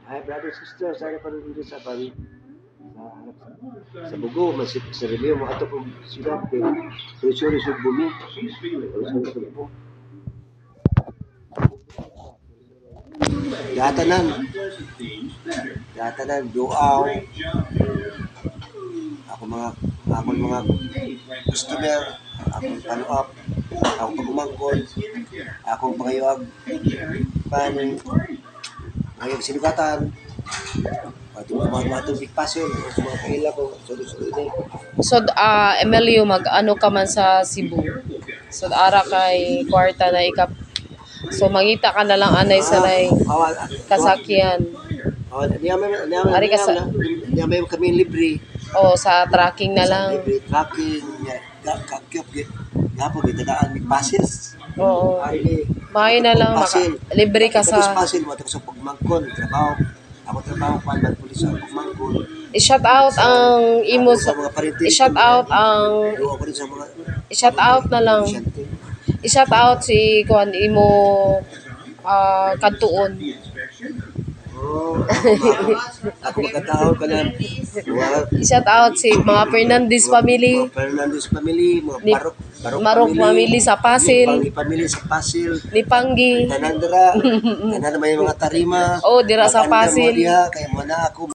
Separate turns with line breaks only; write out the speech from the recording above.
Hi, brother, sister, sana pa rin dito sa sa Bugo, sa review mo ato kung sila sorry sa bumi. Sorry po. Gatanan. Gatanan, duaw. Ako mga customer, akong follow up, akong pagumangkon, akong pangayawag, ngayong sinugatan, pati mga tubig pasil, mga kaila ko, sorry.
So, Emilio, mag-ano ka man sa Cebu. So, ara kay kwarta na ikap. So, mangita ka na lang anay sa lay kasakyan.
Niyamay kami libre.
O, sa tracking na lang.
Libre tracking, kakyop, gapo, gitadaan may passes.
Oo. Mahay na lang, libre ka sa...
Pasil mo, sa pagmangkon, trabaho. Ako trabaho pa, magpulis sa pagmangkon.
I-shout out ang imo sa... I-shout out ang... I-shout out na lang. I-shout out si kuan imo kantuon.
Ako magkatao ka na.
I-shout out si mga Fernandez family.
Fernandez family, mga
Marok family sa Pasil.
Ni family sa Pasil.
Ni Panggi.
Tanan dira. Tanan may mga tarima.
Oh, dira sa Pasil.
Kaya mo na ako